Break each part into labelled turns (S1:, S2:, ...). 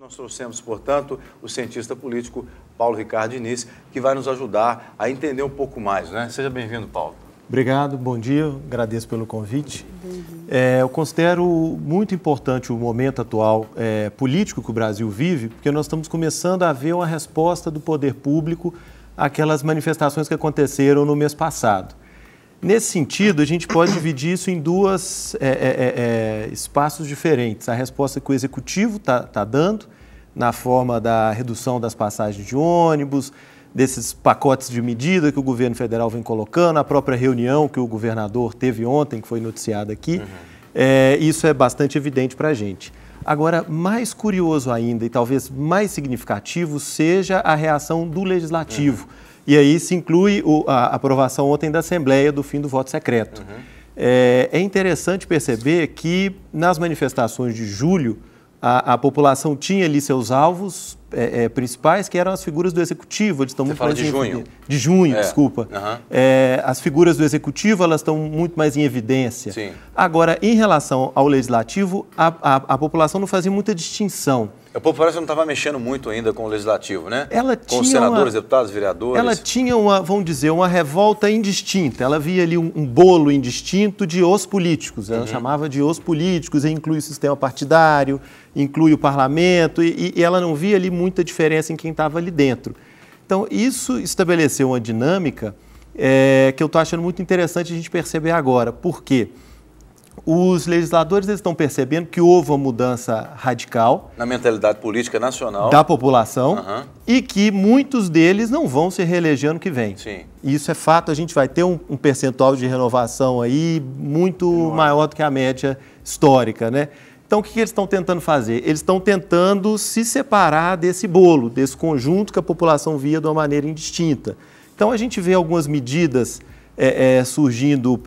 S1: Nós trouxemos, portanto, o cientista político Paulo Ricardo Diniz, que vai nos ajudar a entender um pouco mais, né? Seja bem-vindo, Paulo.
S2: Obrigado, bom dia, agradeço pelo convite. Eu considero muito importante o momento atual político que o Brasil vive, porque nós estamos começando a ver uma resposta do poder público àquelas manifestações que aconteceram no mês passado. Nesse sentido, a gente pode dividir isso em dois espaços diferentes. A resposta que o Executivo está dando, na forma da redução das passagens de ônibus, desses pacotes de medida que o governo federal vem colocando, a própria reunião que o governador teve ontem, que foi noticiada aqui, isso é bastante evidente para a gente. Agora, mais curioso ainda e talvez mais significativo seja a reação do Legislativo. E aí se inclui a aprovação ontem da Assembleia do fim do voto secreto. É interessante perceber que nas manifestações de julho, a população tinha ali seus alvos principais, que eram as figuras do Executivo. Eles estão
S1: Você
S2: muito
S1: fala
S2: mais
S1: de junho?
S2: De junho, desculpa. As figuras do Executivo, elas estão muito mais em evidência.
S1: Sim.
S2: Agora, em relação ao Legislativo, a população não fazia muita distinção.
S1: A população não estava mexendo muito ainda com o Legislativo, né?
S2: Ela
S1: com os senadores, deputados, vereadores.
S2: Ela tinha vamos dizer, uma revolta indistinta. Ela via ali um bolo indistinto de os políticos. Ela chamava de os políticos, e inclui o sistema partidário, inclui o parlamento, e ela não via ali muita diferença em quem estava ali dentro. Então, isso estabeleceu uma dinâmica que eu estou achando muito interessante a gente perceber agora. Por quê? Os legisladores estão percebendo que houve uma mudança radical
S1: na mentalidade política nacional
S2: da população e que muitos deles não vão se reeleger ano que vem.
S1: Sim.
S2: Isso é fato, a gente vai ter um percentual de renovação aí muito maior do que a média histórica, né? Então, o que eles estão tentando fazer? Eles estão tentando se separar desse bolo, desse conjunto que a população via de uma maneira indistinta. Então, a gente vê algumas medidas surgindo,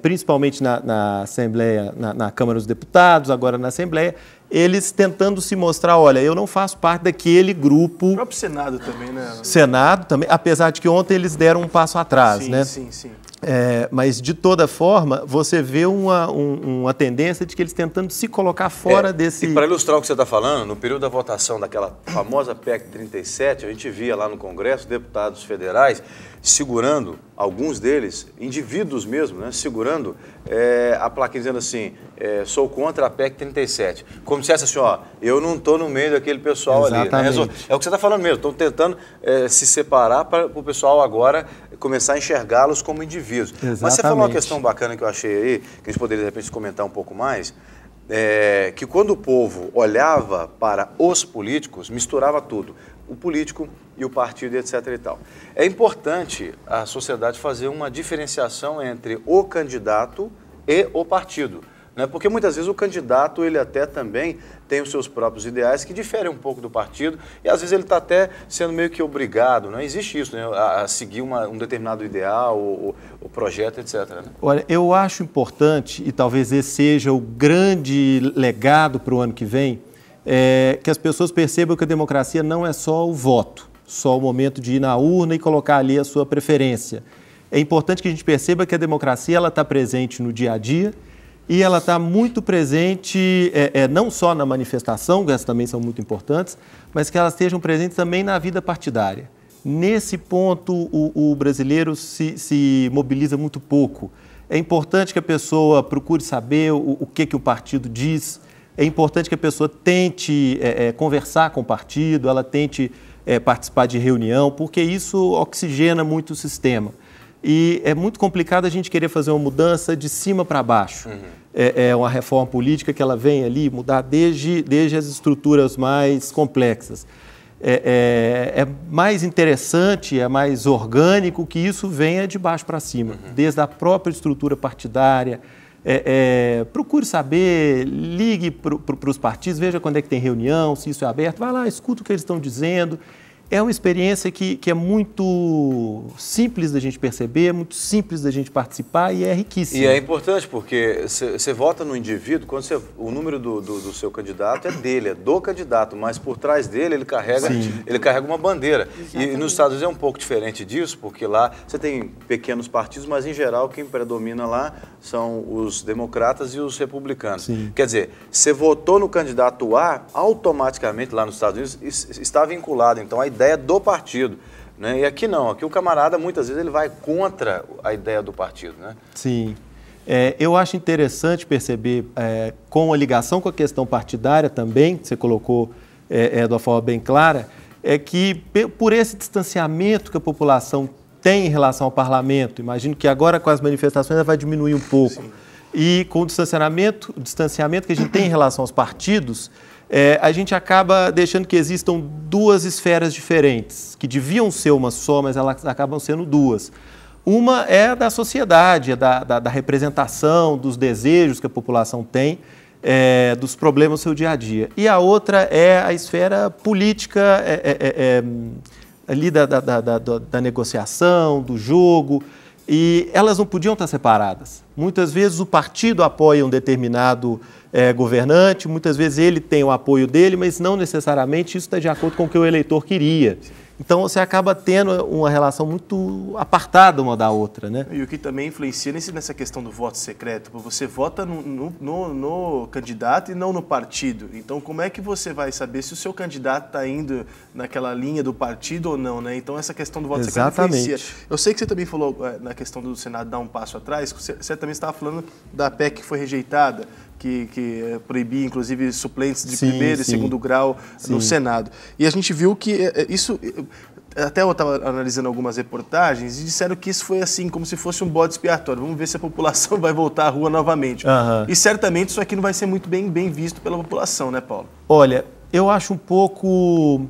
S2: principalmente na Assembleia, na Câmara dos Deputados, agora na Assembleia, eles tentando se mostrar, olha, eu não faço parte daquele grupo...
S3: O próprio Senado também, né?
S2: Senado também, apesar de que ontem eles deram um passo atrás,
S3: sim,
S2: né?
S3: Sim, sim.
S2: Mas, de toda forma, você vê uma tendência de que eles tentando se colocar fora desse...
S1: E para ilustrar o que você está falando, no período da votação daquela famosa PEC 37, a gente via lá no Congresso deputados federais segurando, alguns deles, indivíduos mesmo, né, segurando a plaquinha dizendo assim, sou contra a PEC 37. Como se dissesse assim, ó, eu não estou no meio daquele pessoal ali. Né? É o que você está falando mesmo, estão tentando se separar para o pessoal agora começar a enxergá-los como indivíduos.
S2: Exatamente.
S1: Mas você falou uma questão bacana que eu achei aí, que a gente poderia de repente comentar um pouco mais, que quando o povo olhava para os políticos, misturava tudo, o político e o partido, etc. e tal. É importante a sociedade fazer uma diferenciação entre o candidato e o partido, né? Porque muitas vezes o candidato, ele até também tem os seus próprios ideais que diferem um pouco do partido e às vezes ele está até sendo meio que obrigado, não existe isso, né? A seguir um determinado ideal, o projeto, etc. Né?
S2: Olha, eu acho importante, e talvez esse seja o grande legado para o ano que vem, que as pessoas percebam que a democracia não é só o voto, só o momento de ir na urna e colocar ali a sua preferência. É importante que a gente perceba que a democracia está presente no dia a dia e ela está muito presente não só na manifestação, que essas também são muito importantes, mas que elas estejam presentes também na vida partidária. Nesse ponto, o brasileiro se mobiliza muito pouco. É importante que a pessoa procure saber o que o partido diz. É importante que a pessoa tente conversar com o partido, ela tente participar de reunião, porque isso oxigena muito o sistema. E é muito complicado a gente querer fazer uma mudança de cima para baixo. É uma reforma política que ela vem ali mudar desde as estruturas mais complexas. É mais interessante, é mais orgânico que isso venha de baixo para cima, desde a própria estrutura partidária. Procure saber, ligue para os partidos, veja quando é que tem reunião, se isso é aberto, vai lá, escuta o que eles estão dizendo. é uma experiência que é muito simples da gente perceber, muito simples da gente participar e é riquíssima.
S1: E é importante porque você vota no indivíduo, quando o número do seu candidato é dele, é do candidato, mas por trás dele ele carrega uma bandeira. E nos Estados Unidos é um pouco diferente disso, porque lá você tem pequenos partidos, mas em geral quem predomina lá são os democratas e os republicanos.
S2: Sim.
S1: Quer dizer, você votou no candidato A, automaticamente lá nos Estados Unidos está vinculado, então, a ideia do partido. Né? E aqui não, aqui o camarada muitas vezes ele vai contra a ideia do partido. Né?
S2: Sim. Eu acho interessante perceber, com a ligação com a questão partidária também, que você colocou de uma forma bem clara, é que por esse distanciamento que a população tem em relação ao parlamento, imagino que agora com as manifestações ela vai diminuir um pouco, sim, e com o distanciamento que a gente tem em relação aos partidos, a gente acaba deixando que existam duas esferas diferentes, que deviam ser uma só, mas elas acabam sendo duas. Uma é da sociedade, é da representação, dos desejos que a população tem, dos problemas do seu dia a dia. E a outra é a esfera política, ali da negociação, do jogo, e elas não podiam estar separadas. Muitas vezes o partido apoia um determinado governante, muitas vezes ele tem o apoio dele, mas não necessariamente isso está de acordo com o que o eleitor queria. Então você acaba tendo uma relação muito apartada uma da outra, né?
S3: E o que também influencia nessa questão do voto secreto, você vota no candidato e não no partido. Então como é que você vai saber se o seu candidato está indo naquela linha do partido ou não, né? Então essa questão do voto secreto influencia. Eu sei que você também falou na questão do Senado dar um passo atrás, você também estava falando da PEC que foi rejeitada, que proibia, inclusive, suplentes de primeiro e segundo grau no Senado. E a gente viu que isso... Até eu estava analisando algumas reportagens e disseram que isso foi assim, como se fosse um bode expiatório. Vamos ver se a população vai voltar à rua novamente.
S2: Uhum.
S3: E certamente isso aqui não vai ser muito bem visto pela população, né, Paulo?
S2: Olha, eu acho um pouco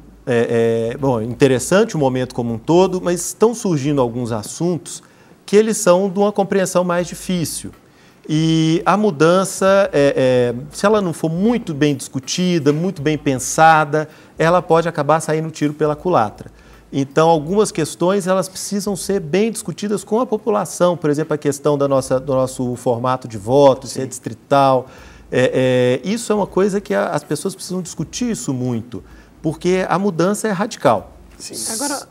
S2: interessante o momento como um todo, mas estão surgindo alguns assuntos que eles são de uma compreensão mais difícil. E a mudança, se ela não for muito bem discutida, muito bem pensada, ela pode acabar saindo tiro pela culatra. Então, algumas questões elas precisam ser bem discutidas com a população. Por exemplo, a questão do nosso formato de voto, se é distrital. Isso é uma coisa que as pessoas precisam discutir isso muito, porque a mudança é radical.
S4: Sim. Agora...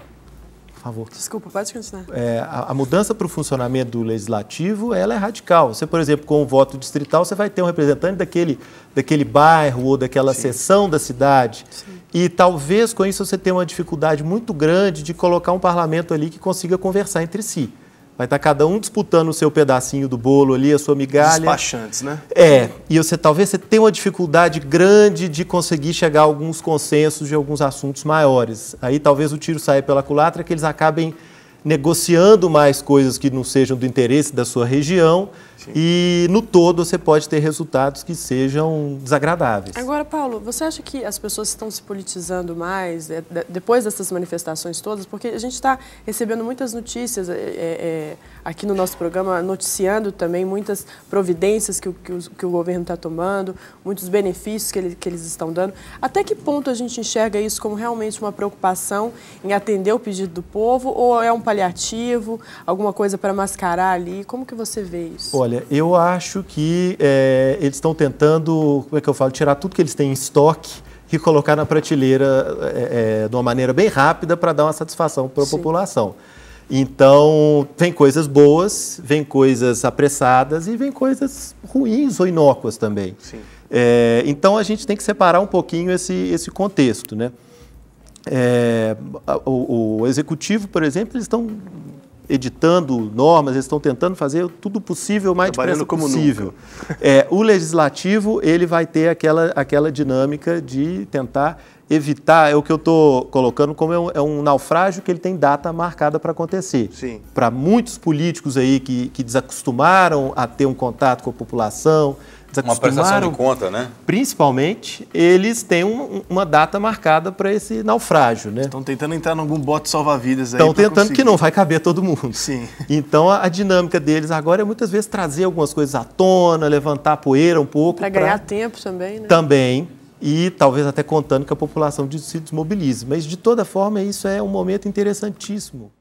S2: Por favor.
S4: Desculpa, pode continuar.
S2: A mudança para o funcionamento do legislativo, ela é radical. Você, por exemplo, com o voto distrital, você vai ter um representante daquele bairro ou daquela seção da cidade. Sim. E talvez com isso você tenha uma dificuldade muito grande de colocar um parlamento ali que consiga conversar entre si. Vai estar cada um disputando o seu pedacinho do bolo ali, a sua migalha.
S3: Despachantes, né?
S2: E talvez você tenha uma dificuldade grande de conseguir chegar a alguns consensos de alguns assuntos maiores. Aí talvez o tiro saia pela culatra, que eles acabem negociando mais coisas que não sejam do interesse da sua região. Sim. E, no todo, você pode ter resultados que sejam desagradáveis.
S4: Agora, Paulo, você acha que as pessoas estão se politizando mais depois dessas manifestações todas? Porque a gente está recebendo muitas notícias aqui no nosso programa, noticiando também muitas providências que o governo está tomando, muitos benefícios que eles estão dando. Até que ponto a gente enxerga isso como realmente uma preocupação em atender o pedido do povo ou é um paliativo, alguma coisa para mascarar ali? Como que você vê isso?
S2: Olha, eu acho que eles estão tentando, tirar tudo que eles têm em estoque e colocar na prateleira de uma maneira bem rápida para dar uma satisfação para a população. Então, vem coisas boas, vem coisas apressadas e vem coisas ruins ou inócuas também.
S3: Sim.
S2: Então, a gente tem que separar um pouquinho esse contexto, né? O executivo, por exemplo, eles estão editando normas, eles estão tentando fazer tudo possível, o mais depressa possível. O legislativo, ele vai ter aquela dinâmica de tentar evitar, o que eu estou colocando como um naufrágio que ele tem data marcada para acontecer. Para muitos políticos aí que desacostumaram a ter um contato com a população,
S1: uma prestação de conta, né?
S2: Principalmente, eles têm uma data marcada para esse naufrágio, né?
S3: Estão tentando entrar em algum bote salva-vidas aí.
S2: Estão tentando conseguir. Que não vai caber todo mundo.
S3: Sim.
S2: Então, a dinâmica deles agora é muitas vezes trazer algumas coisas à tona, levantar a poeira um pouco.
S4: Para ganhar tempo também, né?
S2: Também. e talvez até contando que a população se desmobilize. Mas, de toda forma, isso é um momento interessantíssimo.